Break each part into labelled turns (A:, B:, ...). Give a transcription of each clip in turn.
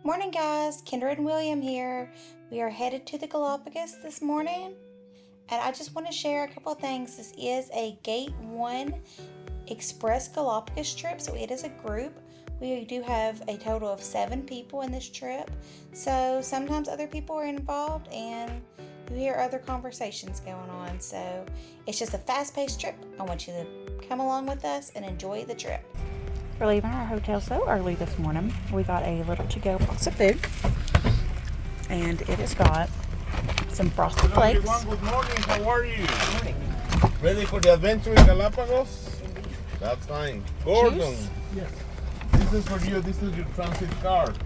A: Morning guys, Kendra and William here. We are headed to the Galapagos this morning, and I just want to share a couple of things. This is a Gate 1 Express Galapagos trip, so it is a group. We do have a total of 7 people in this trip, so sometimes other people are involved and you hear other conversations going on. So it's just a fast-paced trip. I want you to come along with us and enjoy the trip.
B: We're leaving our hotel so early this morning. We got a little to-go box of food, and it has got some frosted flakes.
C: Good morning, how are you? Good morning. Ready for the adventure in Galapagos? That's fine. Gordon.
B: Juice?
C: Yes. This is for you, this is your transit card.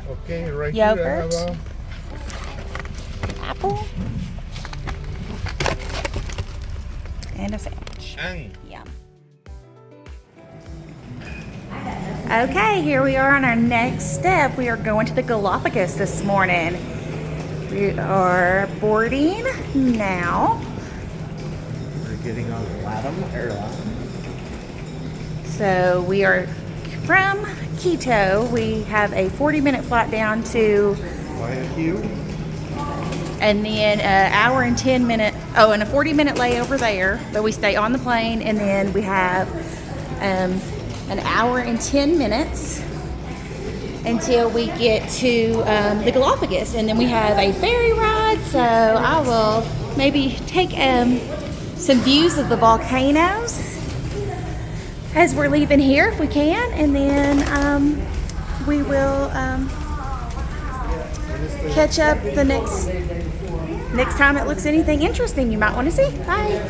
C: Okay, right
B: Yogurt.
C: here I have
B: Apple. And a sandwich.
C: and
B: Yum. Okay, here we are on our next step. We are going to the Galapagos this morning. We are boarding now.
D: We're getting on LATAM airline.
B: So we are from Quito. We have a 40-minute flight down to
D: Guayaquil.
B: and then an hour and 10 minute, and a 40-minute layover there, but we stay on the plane, and then we have an hour and 10 minutes until we get to the Galapagos, and then we have a ferry ride, so I will maybe take some views of the volcanoes as we're leaving here if we can, and then we will catch up the next time it looks anything interesting you might want to see. Bye.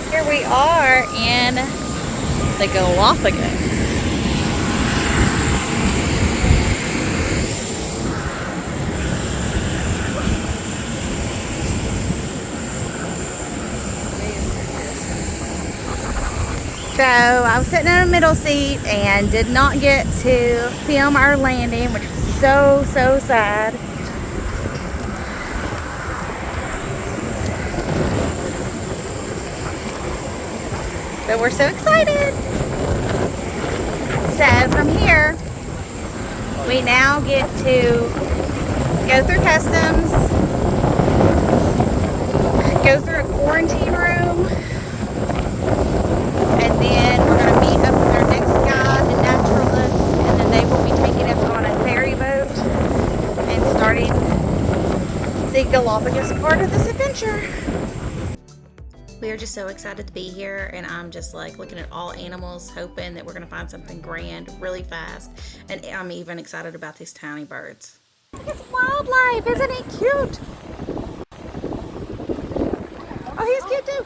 B: Here we are in the Galapagos. So I was sitting in a middle seat and did not get to film our landing, which was so sad. But we're so excited. So from here, we now get to go through customs, go through a quarantine room, and then we're going to meet up with our next guide, the naturalist, and then they will be taking us on a ferry boat and starting the Galapagos part of this adventure.
A: We are just so excited to be here, and I'm just like looking at all animals, hoping that we're going to find something grand really fast. And I'm even excited about these tiny birds.
B: It's wildlife, isn't he cute? Oh, he's cute too.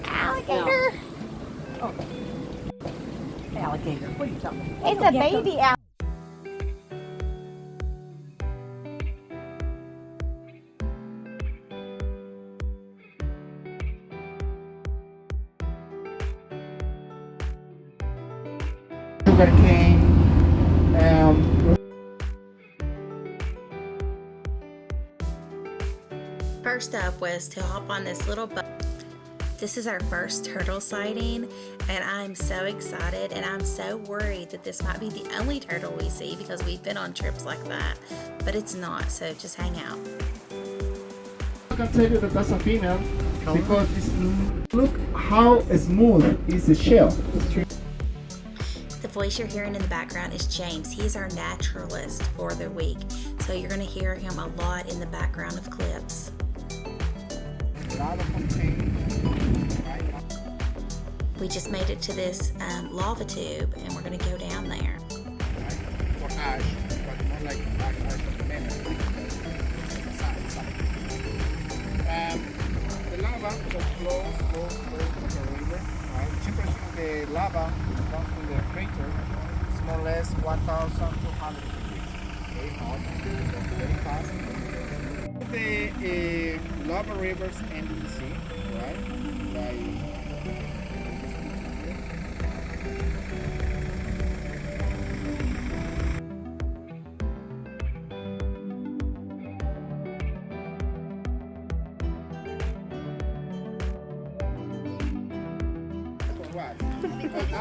B: Alligator.
E: Oh. Alligator. What are you talking about?
B: It's a baby alligator.
D: Sugarcane.
A: First up was to hop on this little boat. This is our first turtle sighting, and I'm so excited, and I'm so worried that this might be the only turtle we see because we've been on trips like that, but it's not, so just hang out.
D: I can tell you that that's a female because look how smooth is the shell.
A: The voice you're hearing in the background is James. He's our naturalist for the week, so you're going to hear him a lot in the background of clips. We just made it to this lava tube, and we're going to go down there.
F: For ash, but more like ash documentary. The lava just flows like a river. The temperature of the lava which comes from the crater is more or less 1,200 degrees. Very hot, very fast. The lava rivers end in the sea, right? Like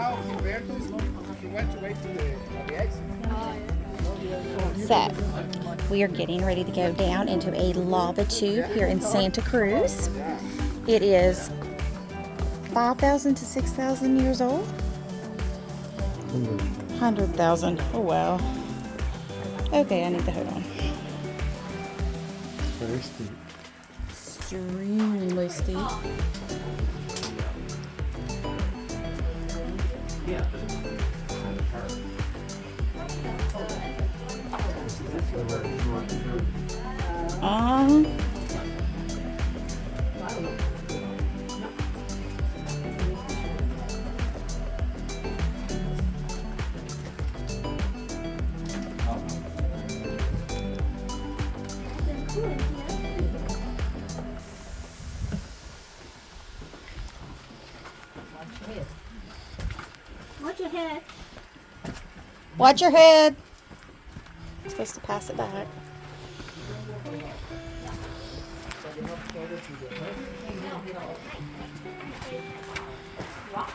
F: now Humberto is he went to wait to the exit.
B: So, we are getting ready to go down into a lava tube here in Santa Cruz. It is 5,000 to 6,000 years old. 100,000. Oh wow. Okay, I need the hood on.
D: Very steep.
B: Extremely steep.
E: Watch your head.
B: Watch your head. I'm supposed to pass it back.
E: Wow.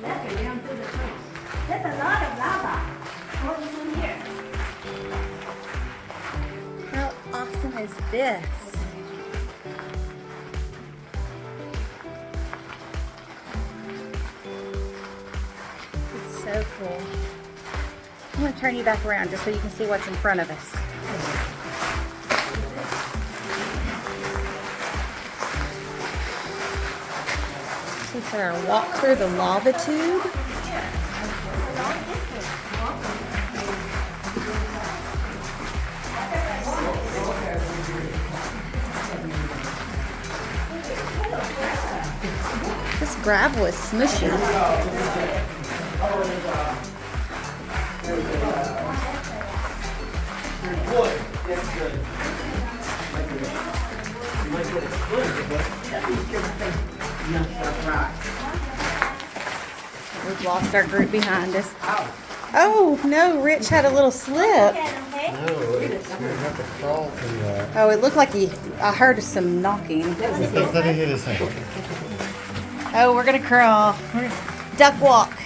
E: Let's go down to the place. There's a lot of lava. What is in here?
B: How awesome is this? It's so cool. I'm going to turn you back around just so you can see what's in front of us. This is our walk through the lava tube. This gravel is smushy. We've lost our group behind us. Oh no, Rich had a little slip.
D: No, you have to crawl through that.
B: Oh, it looked like I heard some knocking.
D: Then he hit his hand.
B: Oh, we're gonna crawl. Duck walk.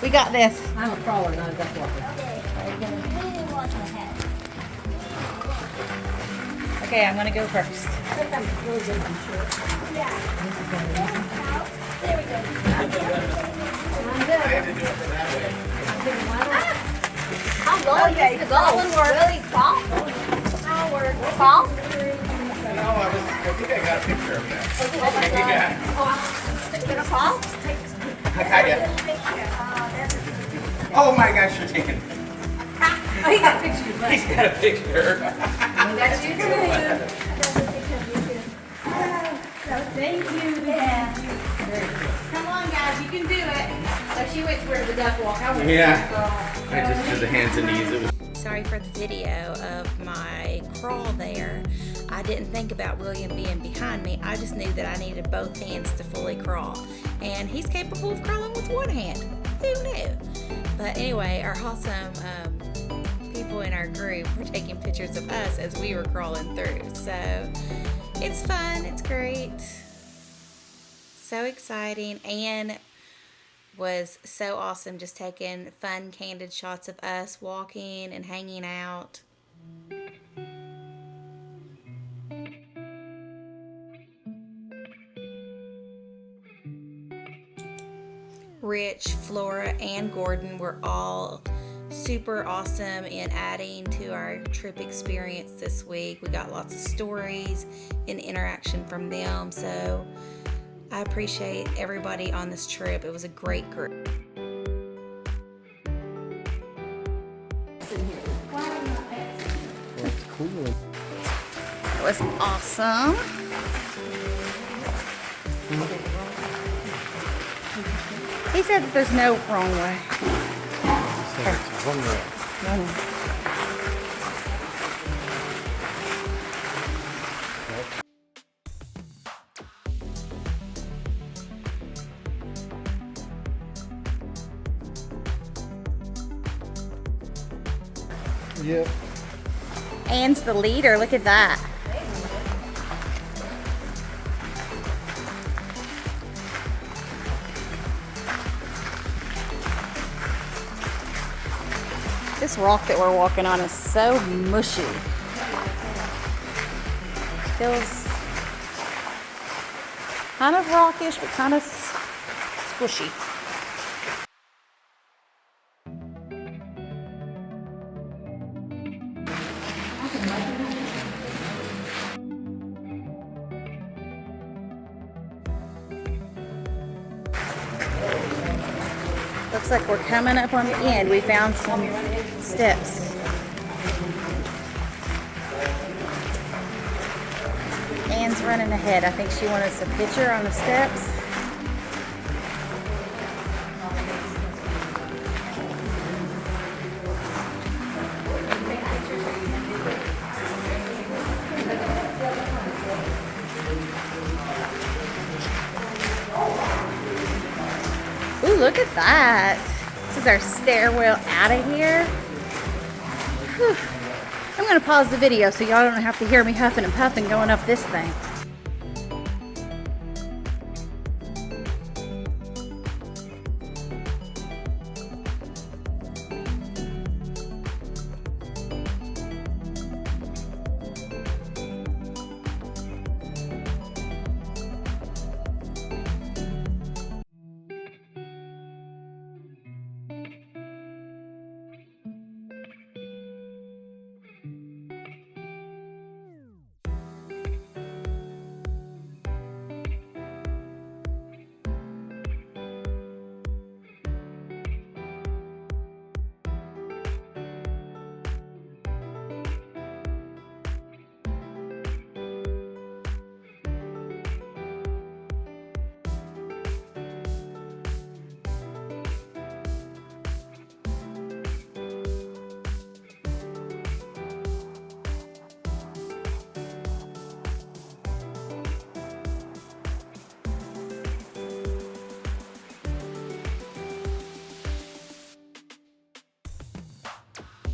B: We got this.
G: I'm a crawler, not a duck walker.
E: Really watch your head.
B: Okay, I'm gonna go first.
G: I think I'm really good on short.
E: There we go.
G: I'm good.
E: How low is the goal? Really fall? Fall?
F: No, I think I got a picture of that.
E: It's gonna fall?
F: I got you. Oh my gosh, you're taking.
G: Oh, he got pictures, but
F: He's got a picture.
G: that's you too.
E: Thank you. Yeah.
B: Come on, guys, you can do it.
G: So she went to where the duck walk. I went
F: Yeah. I just did the hands and knees. It was
B: Sorry for the video of my crawl there. I didn't think about William being behind me. I just knew that I needed both hands to fully crawl. And he's capable of crawling with one hand. Who knew? But anyway, our awesome people in our group were taking pictures of us as we were crawling through. So it's fun. It's great. So exciting. And was so awesome just taking fun candid shots of us walking and hanging out. Rich, Flora, and Gordon were all super awesome in adding to our trip experience this week. We got lots of stories and interaction from them, so I appreciate everybody on this trip. It was a great group.
D: That's cool.
B: It was awesome. He said that there's no wrong way.
D: So it's one way. Yep.
B: Anne's the leader. Look at that. This rock that we're walking on is so mushy. Feels kind of rockish, but kind of squishy. Looks like we're coming up on the end. We found some steps. Anne's running ahead. I think she wanted us a picture on the steps. Ooh, look at that. This is our stairwell out of here. Whew. I'm going to pause the video so y'all don't have to hear me huffing and puffing going up this thing.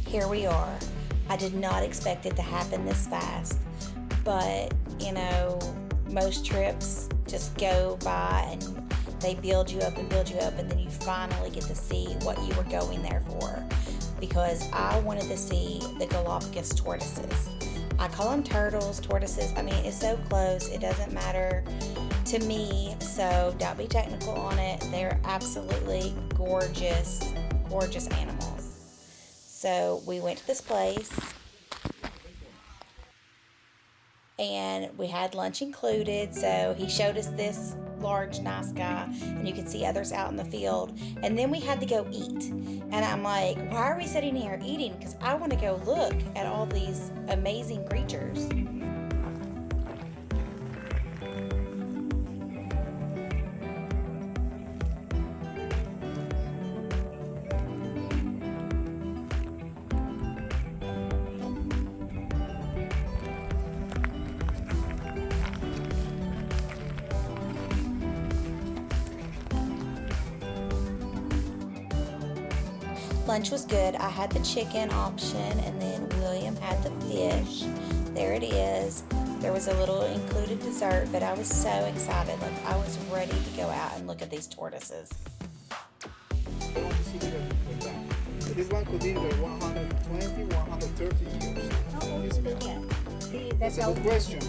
A: Here we are. I did not expect it to happen this fast, but you know, most trips just go by and they build you up and build you up, and then you finally get to see what you were going there for. Because I wanted to see the Galapagos tortoises. I call them turtles, tortoises. I mean, it's so close, it doesn't matter to me, so don't be technical on it. They're absolutely gorgeous, gorgeous animals. So we went to this place and we had lunch included. So he showed us this large, nice guy, and you could see others out in the field. And then we had to go eat. And I'm like, why are we sitting here eating? Because I want to go look at all these amazing creatures. Lunch was good. I had the chicken option, and then William had the fish. There it is. There was a little included dessert, but I was so excited. Like, I was ready to go out and look at these tortoises.
F: So this one could be like 120, 130 years.
E: How old is it again?
F: That's a good question.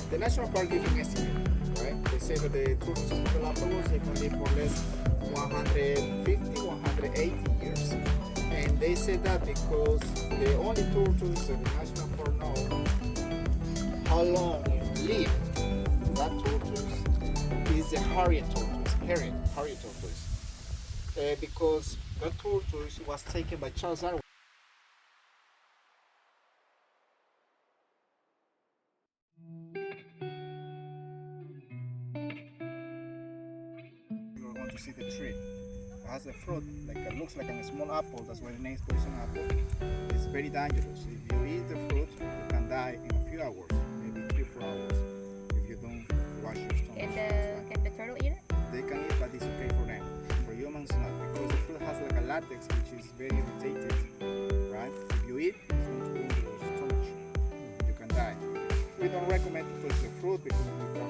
F: The national park gives an estimate, right? They say that the tortoises of Galapagos, they can live for less 150, 180 years. And they say that because the only tortoise that the national park know how long live that tortoise is the Harriet tortoise. Because that tortoise was taken by Charles Darwin. You're going to see the tree. It has a fruit, like it looks like a small apple. That's why the name is poison apple. It's very dangerous. If you eat the fruit, you can die in a few hours, maybe 3-4 hours, if you don't wash your stomach.
B: Can the turtle eat it?
F: They can eat, but it's okay for them. For humans, not, because the fruit has like a latex, which is very irritated, right? If you eat, it's going to wound your recommend to touch the fruit because you can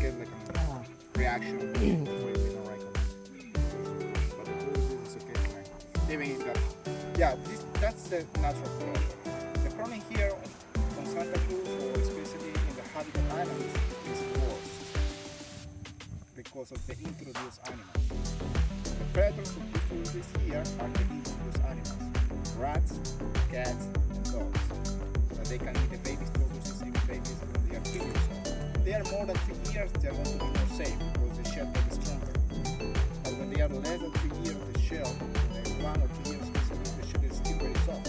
F: get like a reaction. So we don't recommend. But the fruit is okay. Even if that, yeah, that's the natural predator. The problem here on Santa Cruz, or especially in the Habitat Islands, is worse because of the introduced animals. The predators who introduced here are the introduced animals: rats, cats, and dogs. So they can eat the babies, tortoises, even babies when they are 2 years old. They are more than 3 years, they are going to be more safe because the shell is stronger. But when they are less than 3 years, the shell, like 1 or 2 years, the shell is still very soft.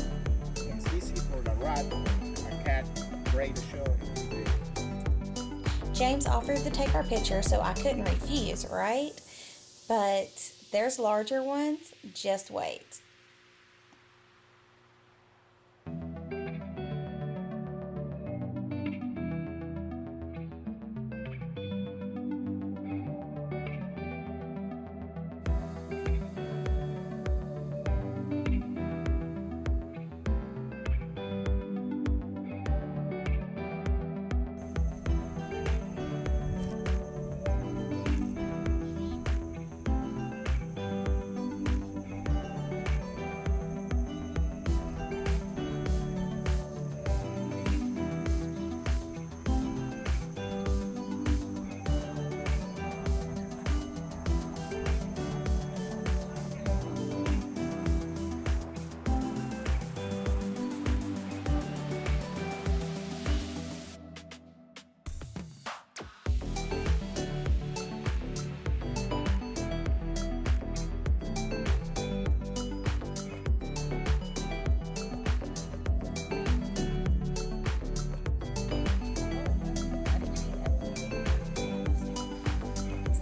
F: And it's easy for a rat or a cat to break the shell and eat it.
A: James offered to take our picture, so I couldn't refuse, right? But there's larger ones, just wait.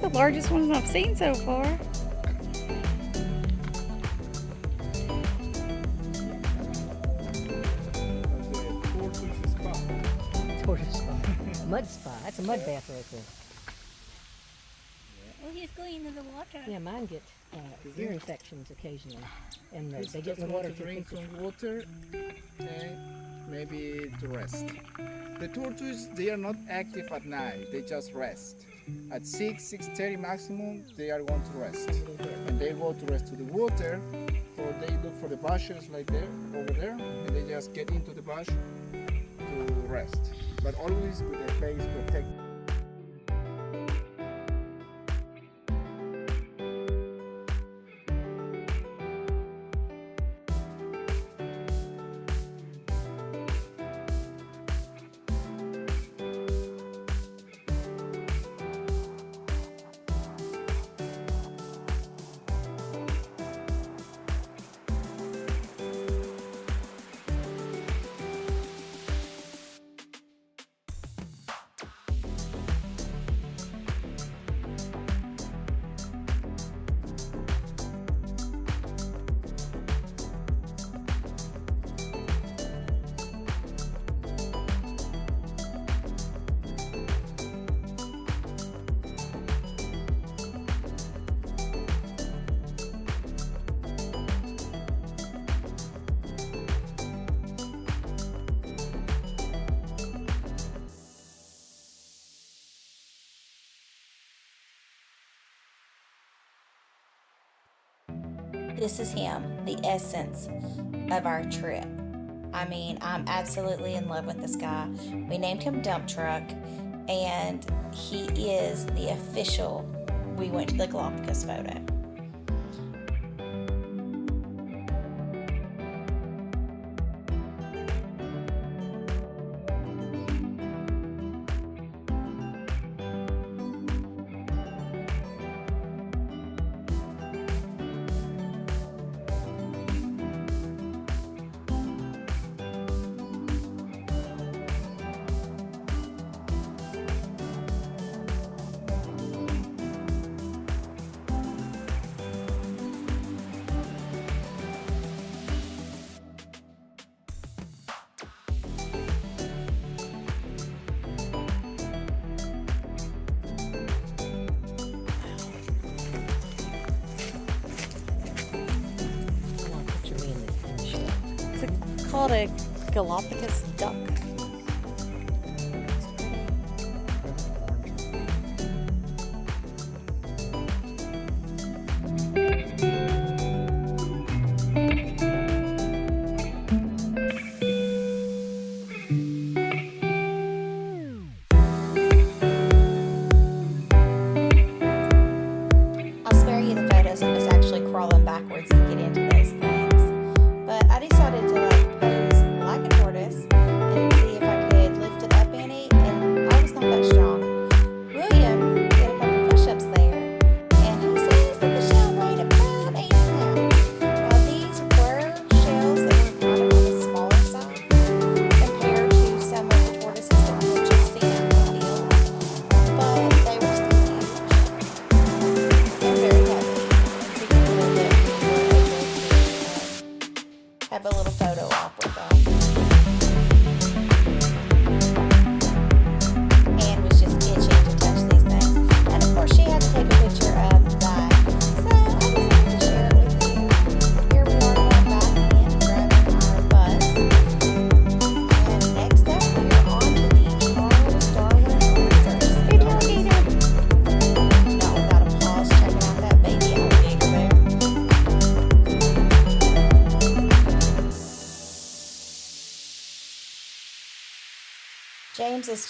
B: The largest ones I've seen so far.
G: Tortoise spot. Mud spot. That's a mud bath right there.
E: Oh, he's going into the water.
G: Yeah, mine get ear infections occasionally. And they get in the water
F: to
G: too
F: drink
G: quickly.
F: some water and maybe to rest. The tortoises, they are not active at night, they just rest. At 6:30 maximum, they are going to rest. And they go to rest to the water, or they look for the bushes like there, over there, and they just get into the bush to rest. But always with their face protected.
A: This is him, the essence of our trip. I mean, I'm absolutely in love with this guy. We named him Dump Truck, and he is the official "we went to the Galapagos" photo.
B: It's called a Galapagos duck.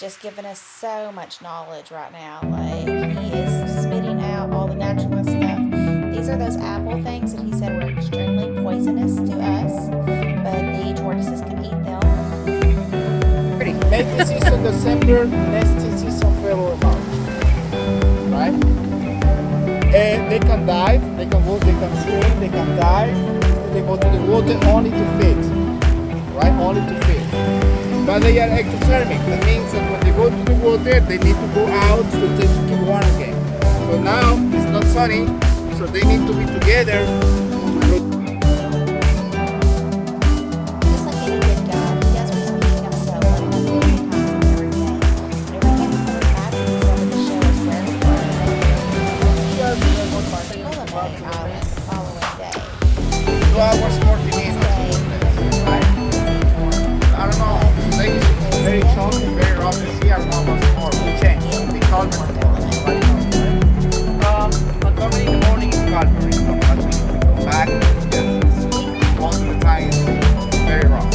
A: just giving us so much knowledge right now. Like, he is spitting out all the naturalist stuff. These are those apple things that he said were extremely poisonous to us, but the tortoises can eat them.
B: Pretty.
F: Mating season December, nesting season February, March. Right? And they can dive, they can go, they can swim, they can dive. They go to the water only to feed. Right? Only to feed. But they are ectothermic. That means that when they go to the water, they need to go out to keep warm again. So now it's not sunny, so they need to be together.
A: Just like any good guy, he does what's being himself, like a million times every day. And every time he comes back, he's able to show us where we were. He goes to the Holiday Island the following day.
F: 2 hours, 40 minutes. Right? I don't know. Today is very choppy, very rough to see. I don't know what's more. We change. We calmer tomorrow. Normally in the morning it's calmer. It's not that we come back. Most of the time it's very rough.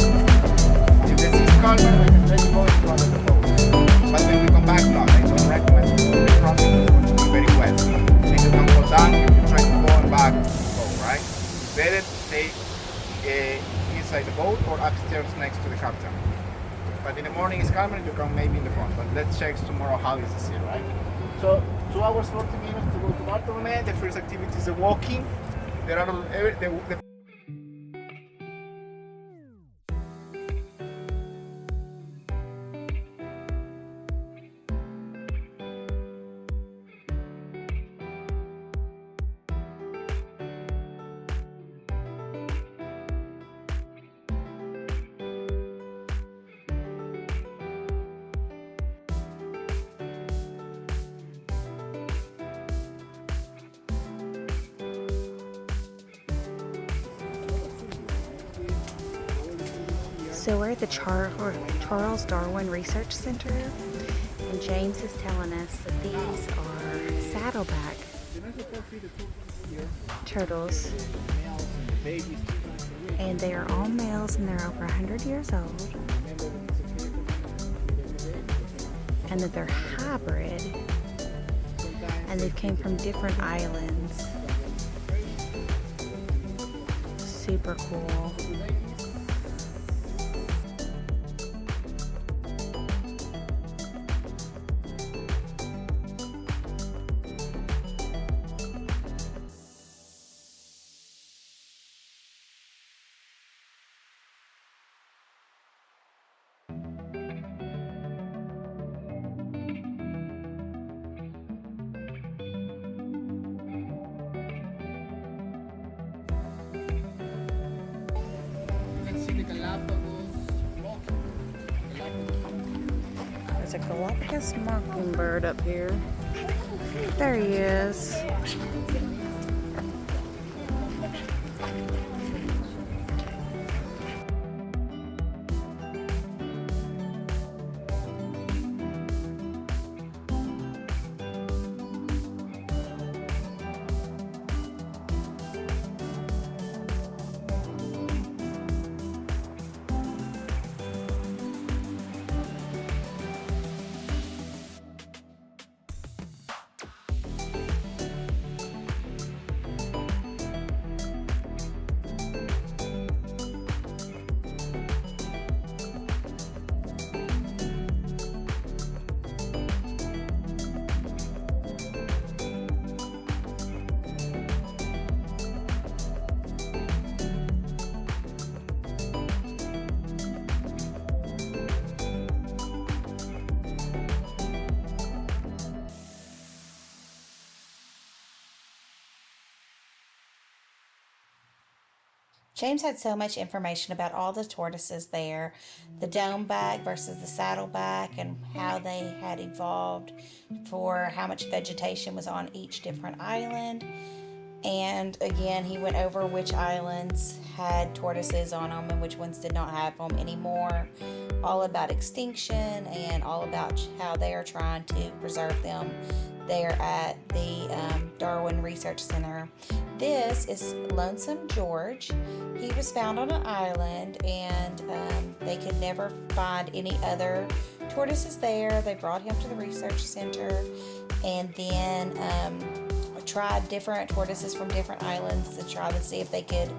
F: If the sea is calmer, we can let go in front of the boat. But when we come back, no, I don't recommend to go in front because it's going to be very wet. If you can go down, you can try to go and back to the boat, right? It's better to stay inside the boat or upstairs next to the captain. But in the morning it's calmer, you come maybe in the front. But let's check tomorrow how is the sea, right? So 2 hours 40 minutes to go to Bartolome. The first activity is the walking. There are the
B: So we're at the Charles Darwin Research Center, and James is telling us that these are saddleback turtles, and they are all males and they're over 100 years old, and that they're hybrid, and they came from different islands. Super cool. There's a Galapagos mockingbird up here. There he is.
A: James had so much information about all the tortoises there, the domeback versus the saddleback, and how they had evolved for how much vegetation was on each different island. And again, he went over which islands had tortoises on them and which ones did not have them anymore. All about extinction and all about how they are trying to preserve them there at the Darwin Research Center. This is Lonesome George. He was found on an island, and they could never find any other tortoises there. They brought him to the research center and then tried different tortoises from different islands to try to see if they could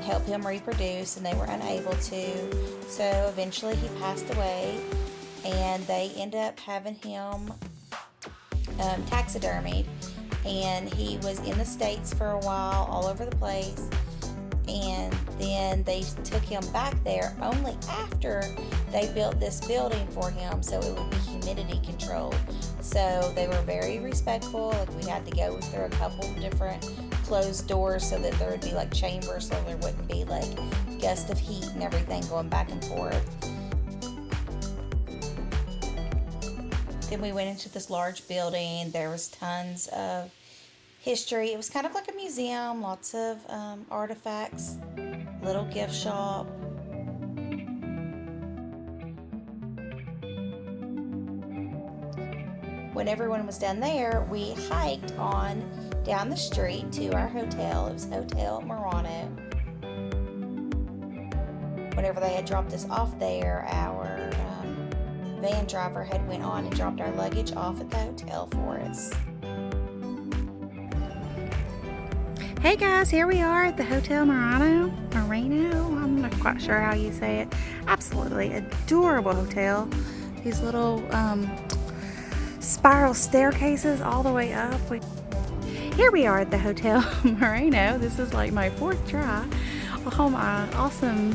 A: help him reproduce, and they were unable to. So eventually he passed away, and they ended up having him taxidermied, and he was in the States for a while, all over the place. And then they took him back there only after they built this building for him so it would be humidity controlled. So they were very respectful. Like, we had to go through a couple different closed doors so that there would be like chambers so there wouldn't be like gust of heat and everything going back and forth. Then we went into this large building. There was tons of history. It was kind of like a museum, lots of artifacts, little gift shop. When everyone was done there, we hiked on down the street to our hotel. It was Hotel Murano. Whenever they had dropped us off there, our van driver had went on and dropped our luggage off at the hotel for us.
B: Hey guys, here we are at the Hotel Moreno. I'm not quite sure how you say it. Absolutely adorable hotel. These little spiral staircases all the way up. Here we are at the Hotel Moreno. This is like my 4th try. Oh, my awesome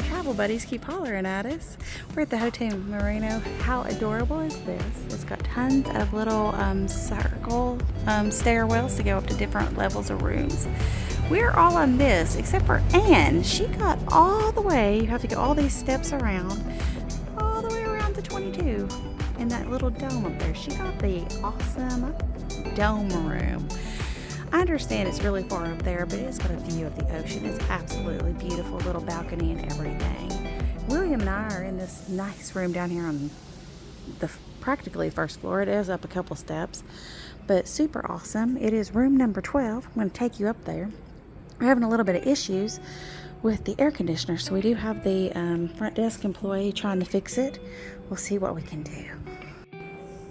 B: travel buddies keep hollering at us. We're at the Hotel Moreno. How adorable is this? It's got tons of little circle stairwells to go up to different levels of rooms. We're all on this except for Anne. She got all the way, you have to go all these steps around, all the way around to 22 in that little dome up there. She got the awesome dome room. I understand it's really far up there, but it's got a view of the ocean. It's absolutely beautiful, little balcony and everything. William and I are in this nice room down here on the practically first floor. It is up a couple steps, but super awesome. It is room number 12. I'm going to take you up there. We're having a little bit of issues with the air conditioner, so we do have the front desk employee trying to fix it. We'll see what we can do.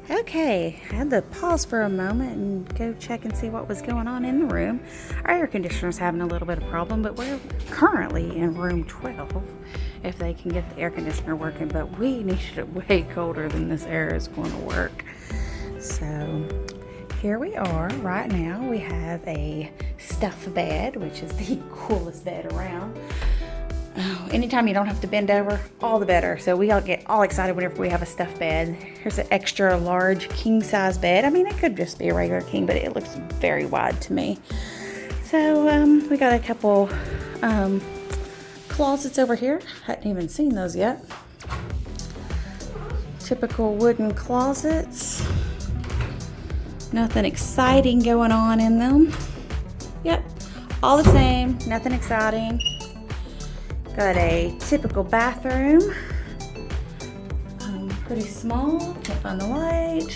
B: Okay, I had to pause for a moment and go check and see what was going on in the room. Our air conditioner's having a little bit of problem, but we're currently in room 12 if they can get the air conditioner working, but we needed it way colder than this air is going to work. So here we are right now. We have a stuffed bed, which is the coolest bed around. Oh, anytime you don't have to bend over, all the better. So we all get all excited whenever we have a stuffed bed. Here's an extra large king size bed. I mean, it could just be a regular king, but it looks very wide to me. So we got a couple closets over here. Hadn't even seen those yet. Typical wooden closets. Nothing exciting going on in them. Yep, all the same, nothing exciting. Got a typical bathroom, pretty small, can't find the light,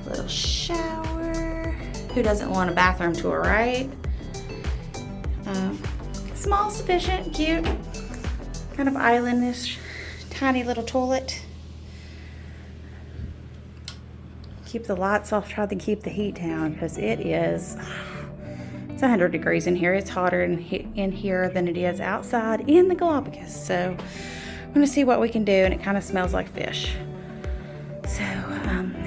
B: little shower. Who doesn't want a bathroom tour, right? Small, sufficient, cute, kind of islandish, tiny little toilet. Keep the lights off, try to keep the heat down because it is, it's 100 degrees in here. It's hotter in here than it is outside in the Galapagos. So I'm going to see what we can do, and it kind of smells like fish. So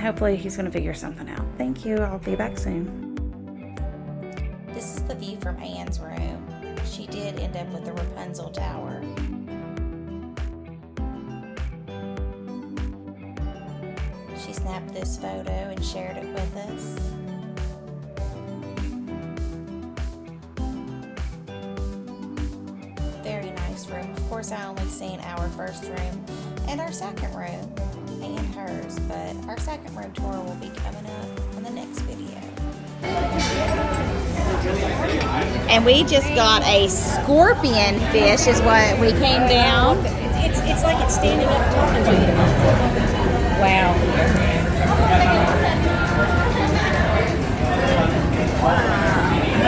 B: hopefully he's going to figure something out. Thank you. I'll be back soon.
A: This is the view from Anne's room. She did end up with the Rapunzel Tower. She snapped this photo and shared it with us. Very nice room. Of course, I only seen our first room and our second room and hers, but our second room tour will be coming up in the next video.
B: And we just got a scorpion fish is what we came down.
G: It's like it's standing up talking to you.
B: Wow.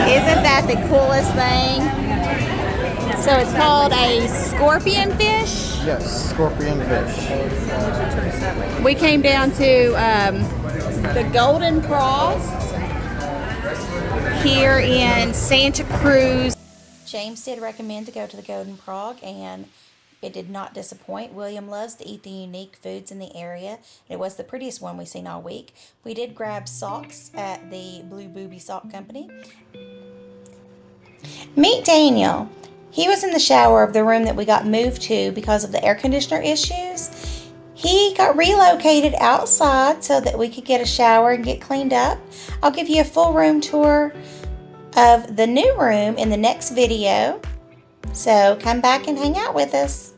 B: Isn't that the coolest thing? So it's called a scorpion fish.
F: Yes, scorpion fish.
B: We came down to the Golden Frog here in Santa Cruz.
A: James did recommend to go to the Golden Frog, and it did not disappoint. William loves to eat the unique foods in the area, and it was the prettiest one we've seen all week. We did grab socks at the Blue Booby Sock Company. Meet Daniel. He was in the shower of the room that we got moved to because of the air conditioner issues. He got relocated outside so that we could get a shower and get cleaned up. I'll give you a full room tour of the new room in the next video. So come back and hang out with us.